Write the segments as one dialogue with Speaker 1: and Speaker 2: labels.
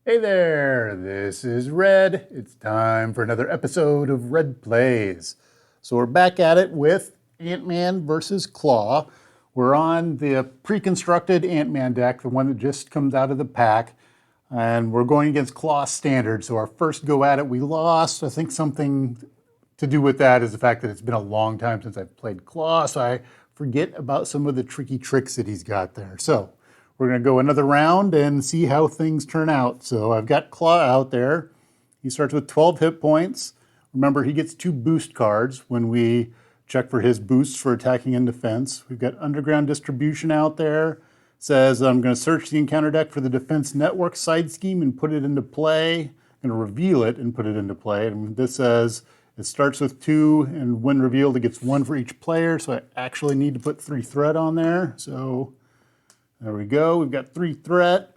Speaker 1: Hey there, this is Red. It's time for another episode of Red Plays. So we're back at it with Ant-Man versus Klaw. We're on the pre-constructed Ant-Man deck, the one that just comes out of the pack, and we're going against Klaw standard. So our first go at it, we lost. I think something to do with that is the fact that it's been a long time since I've played Klaw, so I forget about some of the tricky tricks that he's got there. So we're going to go another round and see how things turn out. So I've got Klaw out there. He starts with 12 hit points. Remember, he gets 2 boost cards when we check for his boosts for attacking and defense. We've got Underground Distribution out there. Says I'm going to search the encounter deck for the Defense Network side scheme and put it into play. I'm going to reveal it and put it into play. And this says it starts with 2, and when revealed, it gets 1 for each player. So I actually need to put 3 threat on there. So there we go. We've got 3 threat.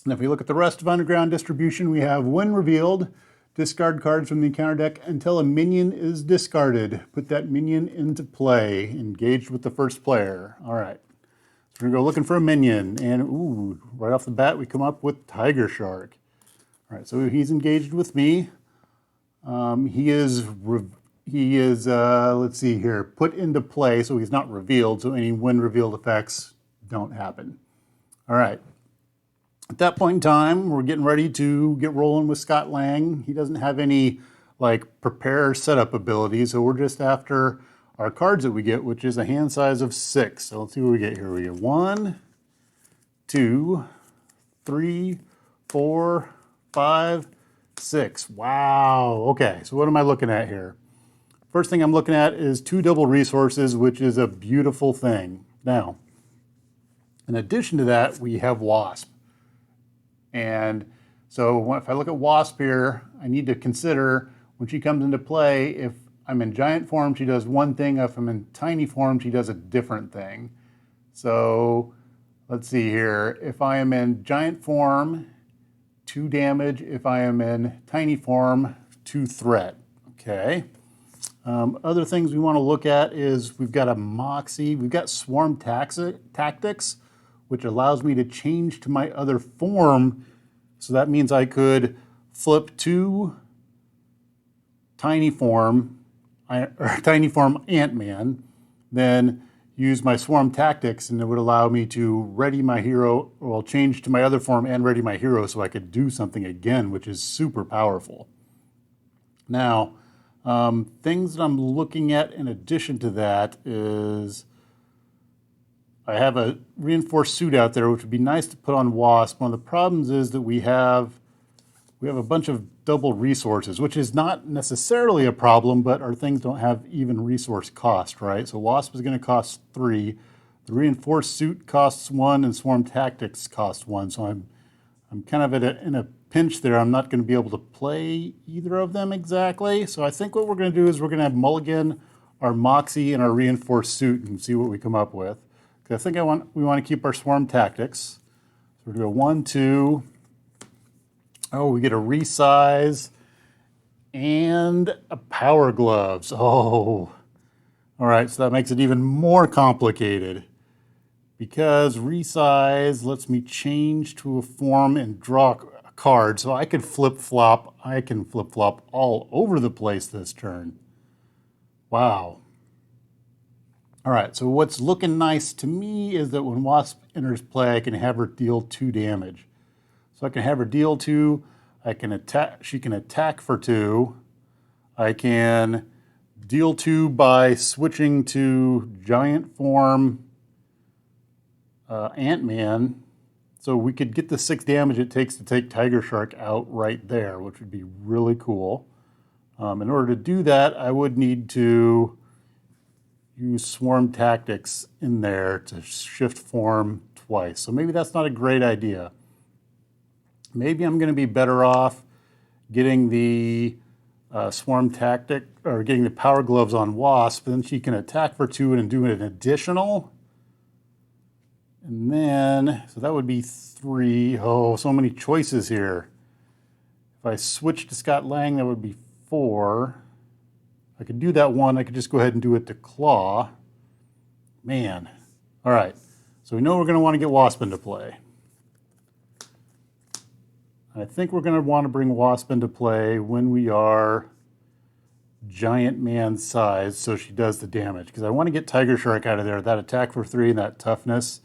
Speaker 1: And if we look at the rest of Underground Distribution, we have when revealed, discard cards from the encounter deck until a minion is discarded. Put that minion into play. Engaged with the first player. All right. So we're going to go looking for a minion. And ooh, right off the bat, we come up with Tiger Shark. All right, so he's engaged with me. He is, let's see here, put into play, so he's not revealed, so any when revealed effects don't happen. All right. At that point in time, we're getting ready to get rolling with Scott Lang. He doesn't have any like prepare setup abilities, so we're just after our cards that we get, which is a hand size of 6. So let's see what we get here. We get 1, 2, 3, 4, 5, 6. Wow. Okay, so what am I looking at here? First thing I'm looking at is 2 double resources, which is a beautiful thing. Now, in addition to that, we have Wasp. And so if I look at Wasp here, I need to consider when she comes into play, if I'm in giant form, she does one thing. If I'm in tiny form, she does a different thing. So let's see here. If I am in giant form, 2 damage. If I am in tiny form, 2 threat. Okay. Other things we want to look at is we've got a Moxie. We've got Swarm Tactics, which allows me to change to my other form. So that means I could flip to tiny form Ant-Man, then use my Swarm Tactics, and it would allow me to ready my hero, or change to my other form and ready my hero so I could do something again, which is super powerful. Now, things that I'm looking at in addition to that is I have a reinforced suit out there, which would be nice to put on Wasp. One of the problems is that we have a bunch of double resources, which is not necessarily a problem, but our things don't have even resource cost, right? So Wasp is going to cost 3. The reinforced suit costs 1, and Swarm Tactics costs 1. So I'm kind of in a pinch there. I'm not going to be able to play either of them exactly. So I think what we're going to do is we're going to have mulligan our Moxie and our reinforced suit and see what we come up with. Because I think we want to keep our Swarm Tactics. So we're going to go 1, 2. Oh, we get a resize and a Power Gloves. Oh, all right. So that makes it even more complicated because resize lets me change to a form and draw a card. So I can flip-flop. I can flip-flop all over the place this turn. Wow. All right, so what's looking nice to me is that when Wasp enters play, I can have her deal 2 damage. So I can have her deal 2, I can attack, she can attack for 2. I can deal 2 by switching to giant form Ant-Man. So we could get the 6 damage it takes to take Tiger Shark out right there, which would be really cool. In order to do that, I would need to use Swarm Tactics in there to shift form twice. So maybe that's not a great idea. Maybe I'm going to be better off getting the Swarm Tactic, or getting the Power Gloves on Wasp, then she can attack for 2 and do an additional. And then, so that would be 3. Oh, so many choices here. If I switch to Scott Lang, that would be 4. I could do that 1. I could just go ahead and do it to Klaw. Man. All right. So we know we're going to want to get Wasp into play. I think we're going to want to bring Wasp into play when we are giant man size so she does the damage. Because I want to get Tiger Shark out of there. That attack for 3 and that toughness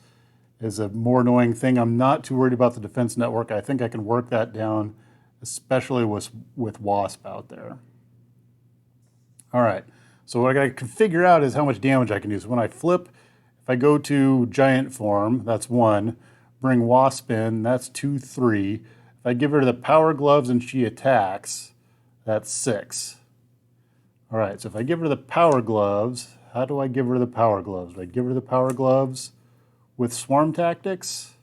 Speaker 1: is a more annoying thing. I'm not too worried about the defense network. I think I can work that down, especially with Wasp out there. All right, so what I can figure out is how much damage I can do. So when I flip, if I go to giant form, that's 1. Bring Wasp in, that's 2, 3. If I give her the power gloves and she attacks, that's 6. All right, so if I give her the power gloves, how do I give her the power gloves? Do I give her the power gloves with swarm tactics?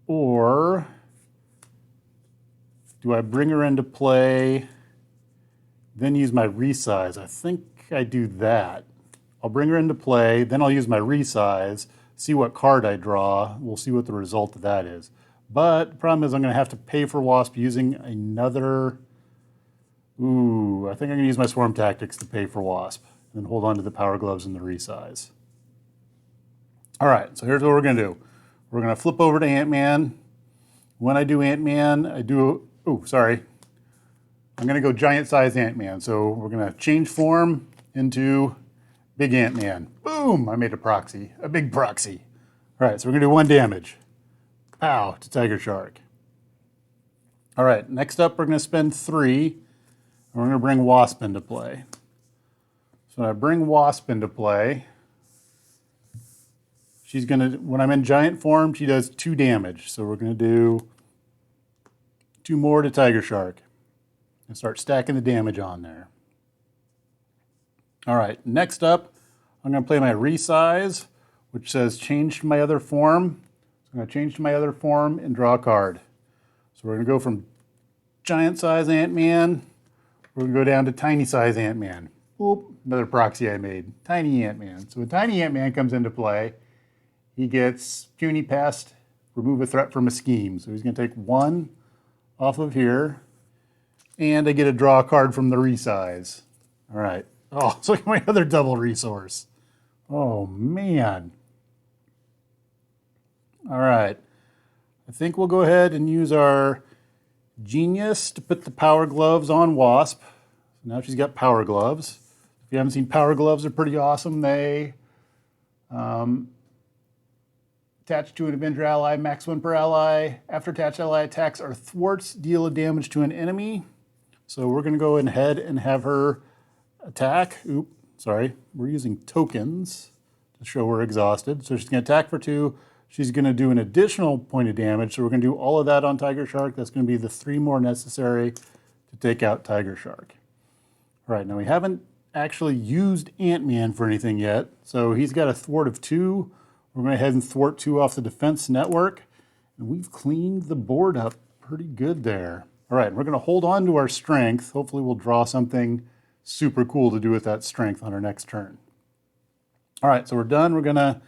Speaker 1: Or do I bring her into play, then use my resize? I think I do that. I'll bring her into play, then I'll use my resize, see what card I draw. We'll see what the result of that is. But the problem is I'm going to have to pay for Wasp using another... Ooh, I think I'm going to use my swarm tactics to pay for Wasp, and then hold on to the power gloves and the resize. All right, so here's what we're going to do. We're going to flip over to Ant-Man. When I do Ant-Man, I'm going to go giant size Ant-Man. So we're going to change form into big Ant-Man. Boom, I made a proxy, a big proxy. All right, so we're going to do 1 damage. Pow, to Tiger Shark. All right, next up we're going to spend 3, and we're going to bring Wasp into play. So when I bring Wasp into play, she's going to, when I'm in giant form, she does 2 damage. So we're going to do 2 more to Tiger Shark and start stacking the damage on there. All right, next up, I'm going to play my resize, which says change to my other form. I'm going to change to my other form and draw a card. So we're going to go from giant size Ant-Man, we're going to go down to tiny size Ant-Man. Oop, another proxy I made, tiny Ant-Man. So when tiny Ant-Man comes into play, he gets puny pest, remove a threat from a scheme. So he's going to take 1 off of here, and I get to draw a card from the resize. All right. Oh, so look at my other double resource. Oh, man. All right, I think we'll go ahead and use our Genius to put the power gloves on Wasp. So now she's got power gloves. If you haven't seen power gloves, they're pretty awesome. They attach to an Avenger ally, max 1 per ally. After attached ally attacks or thwarts, deal a damage to an enemy. So we're going to go ahead and have her attack. Oop, sorry, we're using tokens to show we're exhausted. So she's going to attack for 2. She's going to do an additional point of damage, so we're going to do all of that on Tiger Shark. That's going to be the 3 more necessary to take out Tiger Shark. All right, now we haven't actually used Ant-Man for anything yet, so he's got a thwart of 2. We're going to go ahead and thwart 2 off the defense network, and we've cleaned the board up pretty good there. All right, we're going to hold on to our strength. Hopefully we'll draw something super cool to do with that strength on our next turn. All right, so we're done. We're going to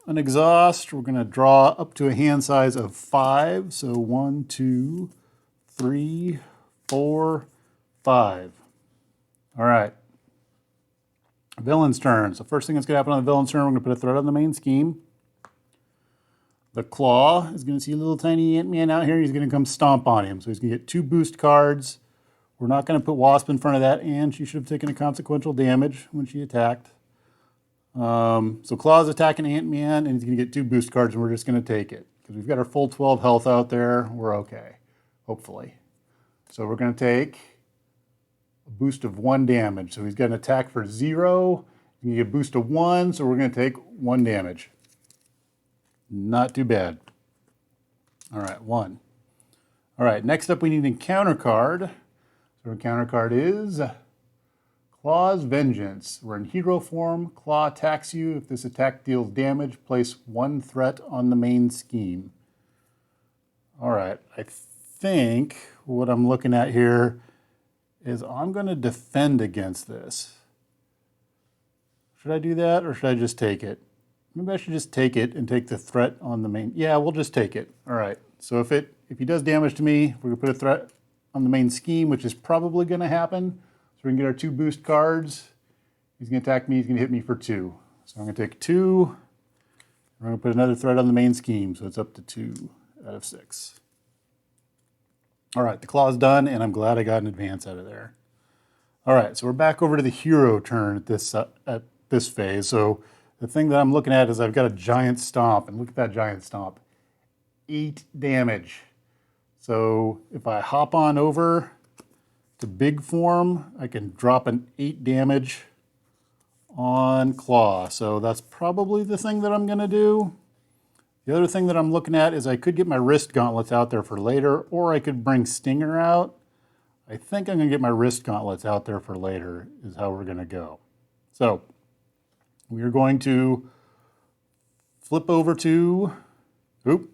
Speaker 1: unexhaust. We're going to draw up to a hand size of 5. So 1, 2, 3, 4, 5. All right. Villain's turn. So first thing that's going to happen on the villain's turn, we're going to put a threat on the main scheme. The Klaw is going to see a little tiny Ant-Man out here. He's going to come stomp on him. So he's going to get 2 boost cards. We're not going to put Wasp in front of that, and she should have taken a consequential damage when she attacked. So Klaw's attacking Ant-Man, and he's going to get 2 boost cards, and we're just going to take it. Because we've got our full 12 health out there, we're okay, hopefully. So we're going to take a boost of 1 damage. So he's got an attack for 0. You get a boost of 1, so we're going to take 1 damage. Not too bad. All right, 1. All right, next up we need an encounter card. So our encounter card is Klaw's Vengeance. We're in hero form. Klaw attacks you. If this attack deals damage, place 1 threat on the main scheme. All right, I think what I'm looking at here is I'm going to defend against this. Should I do that, or should I just take it? Maybe I should just take it and take the threat on the main. Yeah, we'll just take it. All right, so if he does damage to me, we're going to put a threat on the main scheme, which is probably going to happen. So we can get our 2 boost cards. He's going to attack me. He's going to hit me for 2. So I'm going to take 2. We're going to put another threat on the main scheme. So it's up to 2 out of 6. All right, the claw's done, and I'm glad I got an advance out of there. All right, so we're back over to the hero turn at this phase. So the thing that I'm looking at is I've got a giant stomp, and look at that giant stomp. 8 damage. So if I hop on over to big form, I can drop an 8 damage on Klaw. So that's probably the thing that I'm going to do. The other thing that I'm looking at is I could get my wrist gauntlets out there for later, or I could bring Stinger out. I think I'm going to get my wrist gauntlets out there for later is how we're going to go. So we are going to flip over to, flip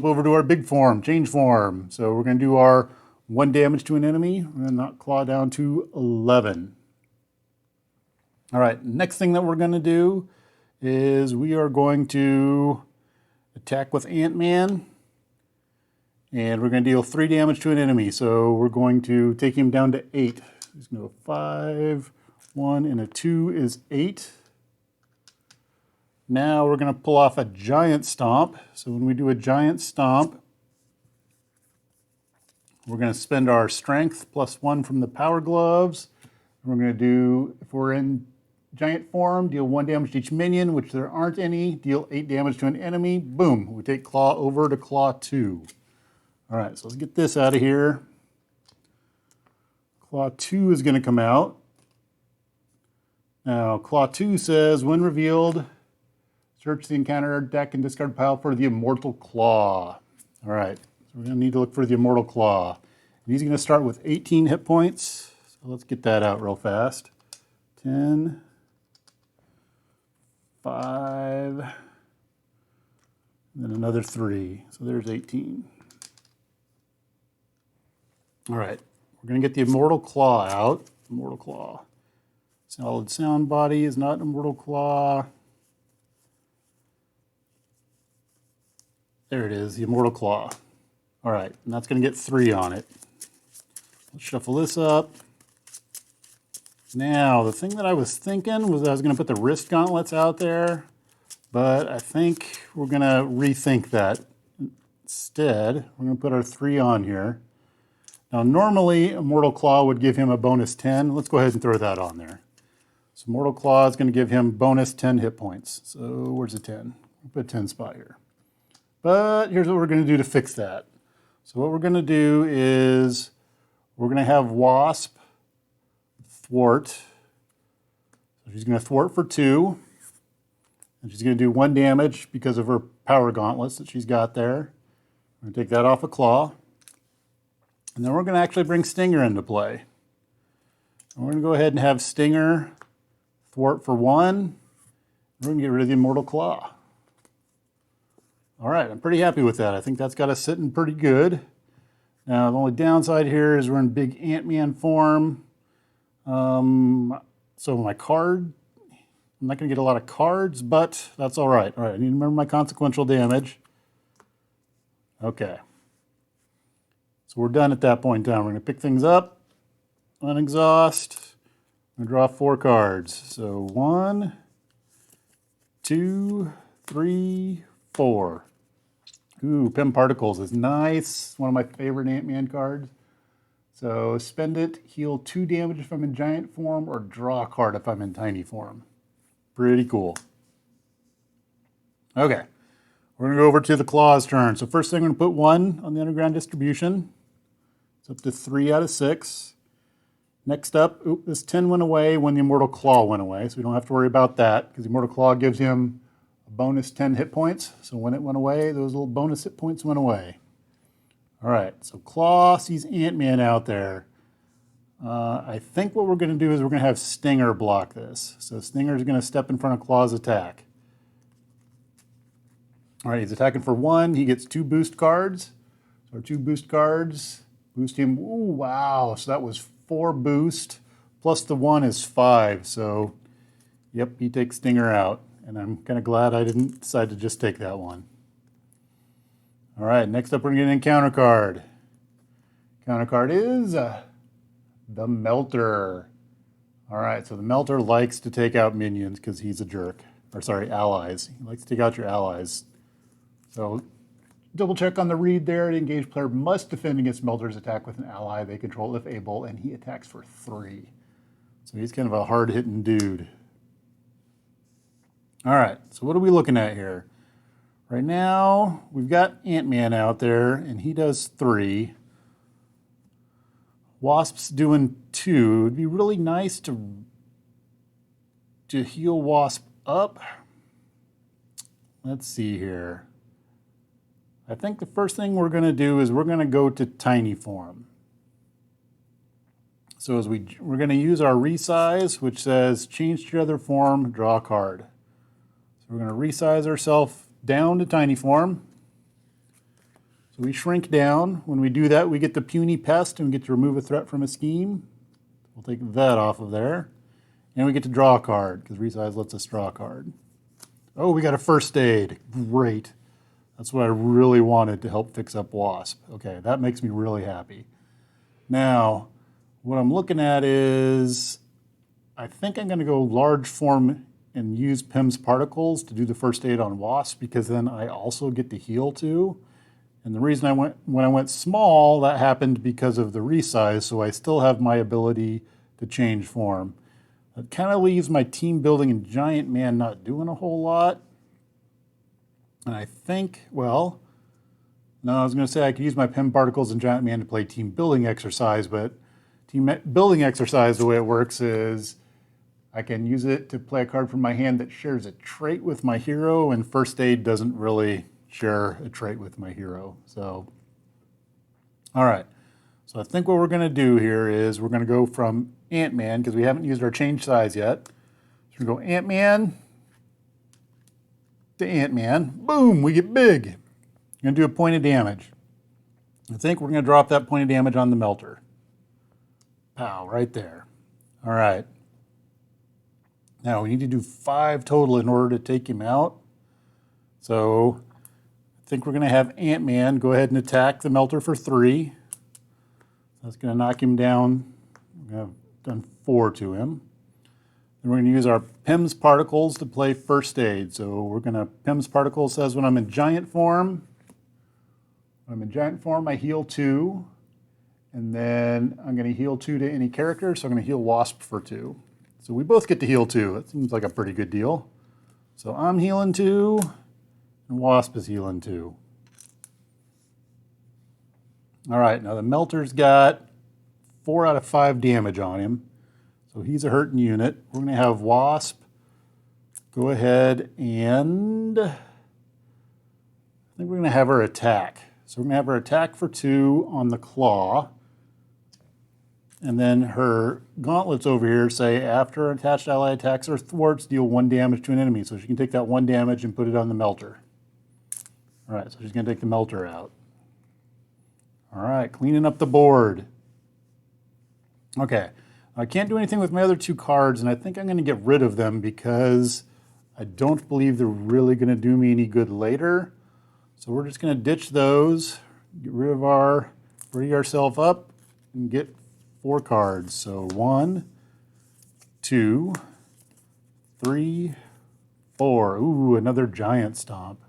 Speaker 1: over to our big form, change form. So we're going to do our 1 damage to an enemy. We're going to knock Klaw down to 11. All right, next thing that we're going to do is we are going to attack with Ant-Man. And we're going to deal 3 damage to an enemy. So we're going to take him down to 8. He's going to go 5, 1, and a 2 is 8. Now we're going to pull off a giant stomp. So when we do a giant stomp, we're going to spend our strength plus 1 from the power gloves. We're going to do, if we're in giant form, deal 1 damage to each minion, which there aren't any. Deal 8 damage to an enemy. Boom. We take Klaw over to Klaw 2. All right, so let's get this out of here. Klaw 2 is going to come out. Now, Klaw 2 says, when revealed, search the encounter deck and discard pile for the Immortal Klaw. All right, so we're going to need to look for the Immortal Klaw. And he's going to start with 18 hit points. So let's get that out real fast. 10, 5, and then another 3. So there's 18. All right, we're going to get the Immortal Klaw out. Immortal Klaw. Solid sound body is not Immortal Klaw. There it is, the Immortal Klaw. All right, and that's going to get 3 on it. Let's shuffle this up. Now, the thing that I was thinking was I was going to put the wrist gauntlets out there, but I think we're going to rethink that. Instead, we're going to put our 3 on here. Now, normally, Immortal Klaw would give him a bonus 10. Let's go ahead and throw that on there. So Immortal Klaw is going to give him bonus 10 hit points. So where's the 10? We'll put a 10 spot here. But here's what we're going to do to fix that. So what we're going to do is we're going to have Wasp thwart. So she's going to thwart for 2. And she's going to do 1 damage because of her power gauntlets that she's got there. We're going to take that off of Klaw. And then we're going to actually bring Stinger into play. And we're going to go ahead and have Stinger thwart for 1. We're going to get rid of the Immortal Klaw. All right, I'm pretty happy with that. I think that's got us sitting pretty good. Now, the only downside here is we're in big Ant-Man form. So my card, I'm not going to get a lot of cards, but that's all right. All right, I need to remember my consequential damage. Okay. So we're done at that point in time. We're going to pick things up, unexhaust, and draw 4 cards. So 1, 2, 3, 4. Ooh, Pim Particles is nice. One of my favorite Ant-Man cards. So spend it, heal 2 damage if I'm in giant form, or draw a card if I'm in tiny form. Pretty cool. Okay, we're going to go over to the Klaw's turn. So first thing, I'm going to put 1 on the underground distribution. It's up to 3 out of 6. Next up, this 10 went away when the Immortal Klaw went away, so we don't have to worry about that, because the Immortal Klaw gives him a bonus 10 hit points. So when it went away, those little bonus hit points went away. All right, so Klaw sees Ant-Man out there. I think what we're going to do is we're going to have Stinger block this. So Stinger's going to step in front of Klaw's attack. All right, he's attacking for 1. He gets 2 boost cards. So our 2 boost cards boost him. Ooh, wow. So that was 4 boost. Plus the 1 is 5. So, yep, he takes Stinger out. And I'm kind of glad I didn't decide to just take that one. All right, next up we're going to get an encounter card. Counter card is the Melter. All right, so the Melter likes to take out minions because he's a jerk. Or sorry, allies. He likes to take out your allies. So double check on the read there. The engaged player must defend against Melter's attack with an ally they control if able, and he attacks for 3. So he's kind of a hard-hitting dude. All right, so what are we looking at here? Right now, we've got Ant-Man out there, and he does 3. Wasp's doing 2. It'd be really nice to heal Wasp up. Let's see here. I think the first thing we're going to do is we're going to go to tiny form. So as we're going to use our resize, which says change to your other form, draw a card. So we're going to resize ourselves down to tiny form. So we shrink down. When we do that, we get the puny pest and we get to remove a threat from a scheme. We'll take that off of there. And we get to draw a card because resize lets us draw a card. Oh, we got a first aid. Great. That's what I really wanted to help fix up Wasp. Okay, that makes me really happy. Now, what I'm looking at is, I think I'm going to go large form and use Pym's Particles to do the first aid on Wasp, because then I also get to heal too. And the reason when I went small, that happened because of the resize, so I still have my ability to change form. It kind of leaves my team building and Giant Man not doing a whole lot. And I think, well, no, I was going to say I could use my Pym Particles and Giant Man to play team building exercise, but team building exercise, the way it works is I can use it to play a card from my hand that shares a trait with my hero, and first aid doesn't really share a trait with my hero. So, all right. So I think what we're going to do here is we're going to go from Ant-Man, because we haven't used our change size yet. So we go Ant-Man to Ant-Man. Boom, we get big. I'm going to do a point of damage. I think we're going to drop that point of damage on the Melter. Pow, right there. All right. Now we need to do 5 total in order to take him out. So I think we're going to have Ant-Man go ahead and attack the Melter for 3. That's going to knock him down. We're going to have done 4 to him. Then we're going to use our Pym's Particles to play first aid. So we're going to, Pym's Particles says when I'm in giant form, I heal 2. And then I'm going to heal 2 to any character, so I'm going to heal Wasp for 2. So we both get to heal 2. That seems like a pretty good deal. So I'm healing 2, and Wasp is healing 2. All right, now the Melter's got 4 out of 5 damage on him. So he's a hurting unit. We're going to have Wasp go ahead and I think we're going to have her attack. So we're going to have her attack for 2 on the Klaw. And then her gauntlets over here say after an attached ally attacks or thwarts, deal 1 damage to an enemy. So she can take that 1 damage and put it on the Melter. All right, so she's going to take the Melter out. All right, cleaning up the board. Okay, I can't do anything with my other 2 cards, and I think I'm going to get rid of them because I don't believe they're really going to do me any good later. So we're just going to ditch those, get rid of ready ourselves up, and get 4 cards. So 1, 2, 3, 4. Ooh, another giant stomp.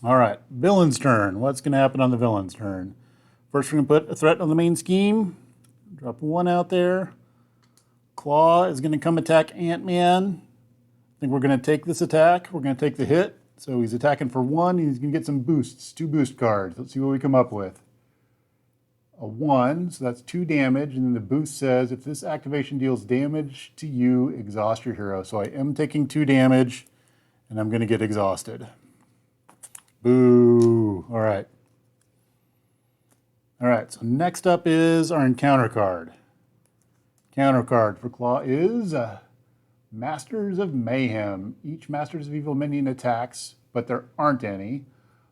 Speaker 1: All right, villain's turn. What's going to happen on the villain's turn? First, we're going to put a threat on the main scheme. Drop 1 out there. Klaw is going to come attack Ant-Man. I think we're going to take this attack. We're going to take the hit. So he's attacking for 1. He's going to get some boosts, 2 boost cards. Let's see what we come up with. A 1, so that's 2 damage. And then the boost says, if this activation deals damage to you, exhaust your hero. So I am taking 2 damage, and I'm going to get exhausted. Boo. All right. All right, so next up is our encounter card. Counter card for Klaw is Masters of Mayhem. Each Masters of Evil minion attacks, but there aren't any.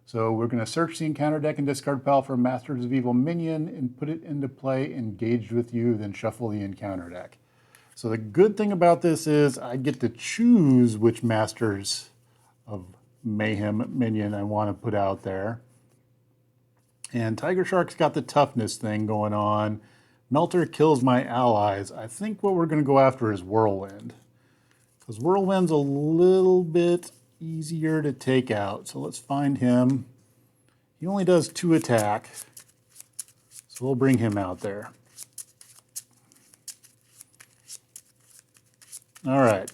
Speaker 1: So we're going to search the encounter deck and discard pile for Masters of Evil minion and put it into play engaged with you, then shuffle the encounter deck. So the good thing about this is I get to choose which Masters of Mayhem minion I want to put out there. And Tiger Shark's got the toughness thing going on. Melter kills my allies. I think what we're going to go after is Whirlwind. Because Whirlwind's a little bit easier to take out. So let's find him. He only does 2 attack, so we'll bring him out there. All right,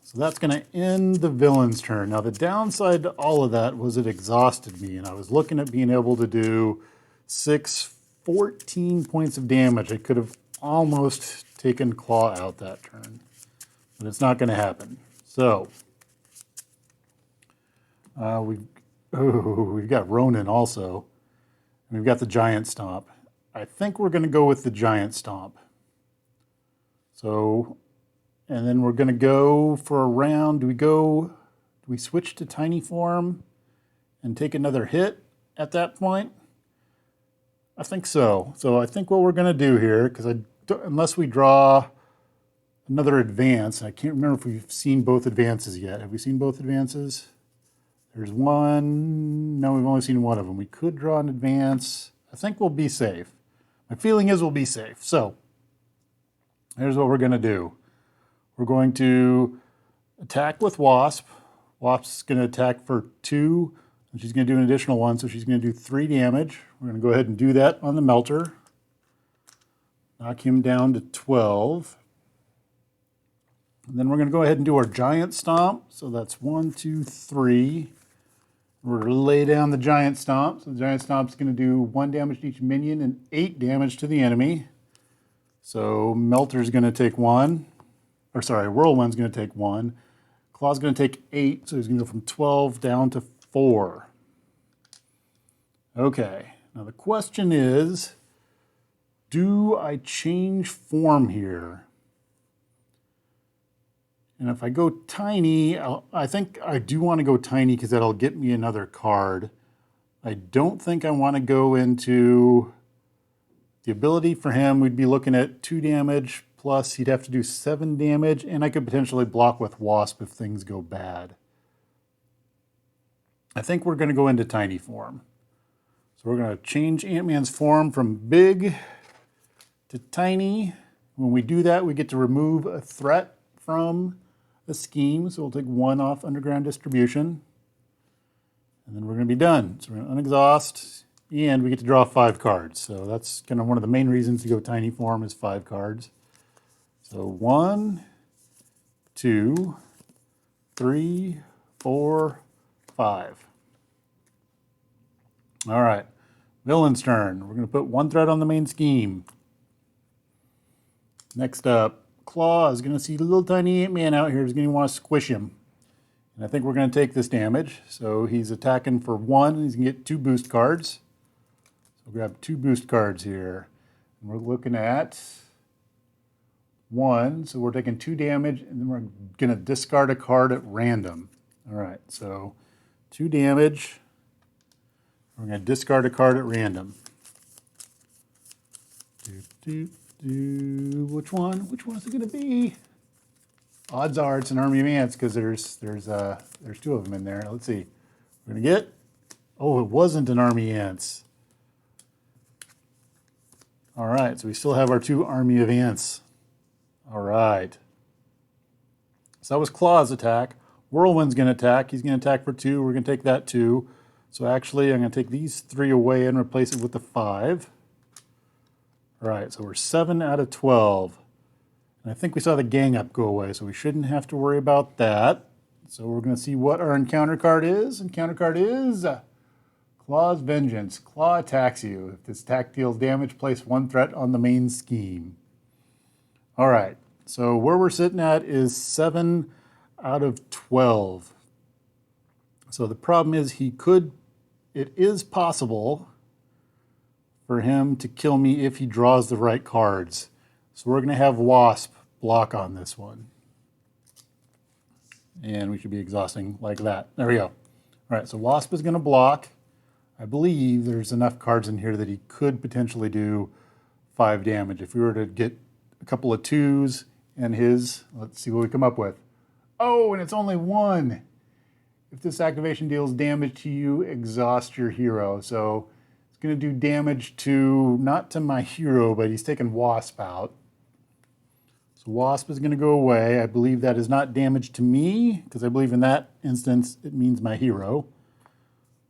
Speaker 1: so that's going to end the villain's turn. Now the downside to all of that was it exhausted me, and I was looking at being able to do 14 points of damage. I could have almost taken Klaw out that turn, but it's not going to happen. So we've got Ronin also, and we've got the Giant Stomp. I think we're going to go with the Giant Stomp. So, and then we're going to go for a round. Do we switch to tiny form and take another hit at that point? I think so. So I think what we're going to do here, because unless we draw another advance, I can't remember if we've seen both advances yet. Have we seen both advances? There's one. No, we've only seen one of them. We could draw an advance. I think we'll be safe. My feeling is we'll be safe. So here's what we're going to do. We're going to attack with Wasp. Wasp's going to attack for 2, and she's going to do an additional 1, so she's going to do 3 damage. We're going to go ahead and do that on the Melter. Knock him down to 12. And then we're going to go ahead and do our Giant Stomp. So that's 1, 2, 3. We're going to lay down the Giant Stomp. So the Giant Stomp's going to do 1 damage to each minion and 8 damage to the enemy. So Melter's going to take 1. Or sorry, Whirlwind's going to take 1. Klaw's going to take 8, so he's going to go from 12 down to 4. Okay, now the question is, do I change form here? And if I go tiny, I think I do want to go tiny because that'll get me another card. I don't think I want to go into the ability for him. We'd be looking at 2 damage, plus he'd have to do 7 damage, and I could potentially block with Wasp if things go bad. I think we're going to go into tiny form. So we're going to change Ant-Man's form from big to tiny. When we do that, we get to remove a threat from the scheme. So we'll take 1 off underground distribution. And then we're going to be done. So we're going to unexhaust, and we get to draw 5 cards. So that's kind of one of the main reasons to go tiny form is 5 cards. So 1, 2, 3, 4, 5. All right, villain's turn. We're going to put 1 threat on the main scheme. Next up, Klaw is going to see little tiny Ant-Man out here. He's going to want to squish him. And I think we're going to take this damage. So he's attacking for 1, and he's going to get 2 boost cards. So we'll grab 2 boost cards here. And we're looking at 1, so we're taking 2 damage, and then we're going to discard a card at random. All right, so 2 damage. We're going to discard a card at random. Which one? Which one is it going to be? Odds are it's an army of ants because there's 2 of them in there. Let's see. We're going to get. Oh, it wasn't an army of ants. All right, so we still have our 2 army of ants. All right. So that was Klaw's attack. Whirlwind's going to attack. He's going to attack for 2. We're going to take that 2. So actually, I'm going to take these 3 away and replace it with the 5. All right, so we're 7 out of 12. And I think we saw the gang up go away, so we shouldn't have to worry about that. So we're going to see what our encounter card is. Encounter card is Klaw's Vengeance. Klaw attacks you. If this attack deals damage, place 1 threat on the main scheme. All right, so where we're sitting at is 7 out of 12. So the problem is it is possible for him to kill me if he draws the right cards. So we're going to have Wasp block on this one. And we should be exhausting like that. There we go. All right, so Wasp is going to block. I believe there's enough cards in here that he could potentially do 5 damage. If we were to get a couple of 2s and his, let's see what we come up with. Oh, and it's only 1. If this activation deals damage to you, exhaust your hero. So it's going to do damage to, not to my hero, but he's taking Wasp out. So Wasp is going to go away. I believe that is not damage to me, because I believe in that instance it means my hero.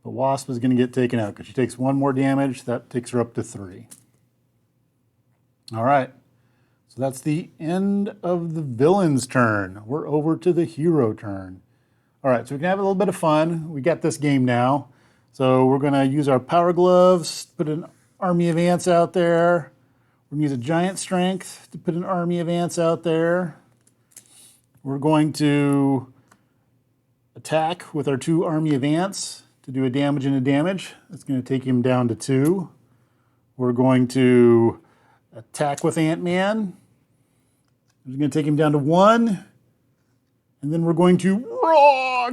Speaker 1: But Wasp is going to get taken out because she takes 1 more damage. That takes her up to 3. All right. So that's the end of the villain's turn. We're over to the hero turn. All right, so we can have a little bit of fun. We got this game now. So we're going to use our Power Gloves, put an army of ants out there. We're going to use a Giant Strength to put an army of ants out there. We're going to attack with our 2 army of ants to do a damage and a damage. That's going to take him down to 2. We're going to attack with Ant-Man. We're going to take him down to 1. And then we're going to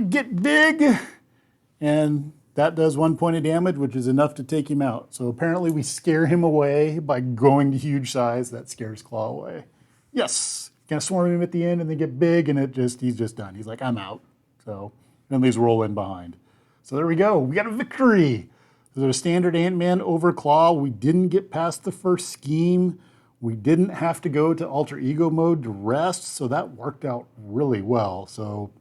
Speaker 1: get big. And that does 1 point of damage, which is enough to take him out. So apparently we scare him away by going to huge size. That scares Klaw away. Yes. Gonna swarm him at the end and then get big, and he's just done. He's like, I'm out. So then leaves Roll in behind. So there we go. We got a victory. There's a standard Ant-Man over Klaw. We didn't get past the first scheme. We didn't have to go to alter ego mode to rest, so that worked out really well. So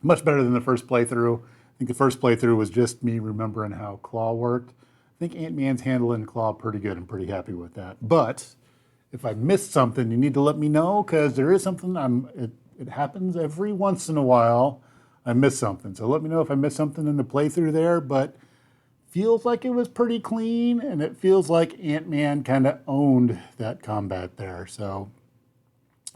Speaker 1: much better than the first playthrough. I think the first playthrough was just me remembering how Klaw worked. I think Ant-Man's handling Klaw pretty good. I'm pretty happy with that. But if I missed something, you need to let me know, because there is something, it happens every once in a while. I miss something. So let me know if I missed something in the playthrough there, but feels like it was pretty clean, and it feels like Ant-Man kind of owned that combat there. So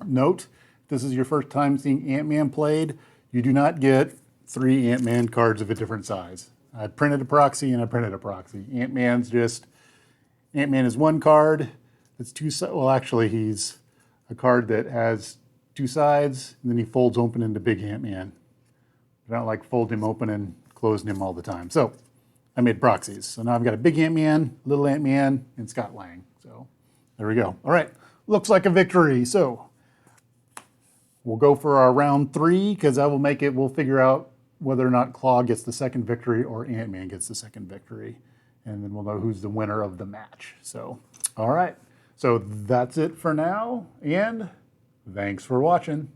Speaker 1: note, if this is your first time seeing Ant-Man played, you do not get 3 Ant-Man cards of a different size. I printed a proxy and I printed a proxy. Ant-Man is 1 card that's 2 sides. Well, actually, he's a card that has 2 sides, and then he folds open into Big Ant-Man. I don't like fold him open and closing him all the time. So I made proxies. So now I've got a Big Ant-Man, Little Ant-Man, and Scott Lang. So there we go. All right, looks like a victory. So we'll go for our round 3, because that will make it, we'll figure out whether or not Klaw gets the second victory or Ant-Man gets the second victory. And then we'll know who's the winner of the match. So, all right. So that's it for now, and thanks for watching.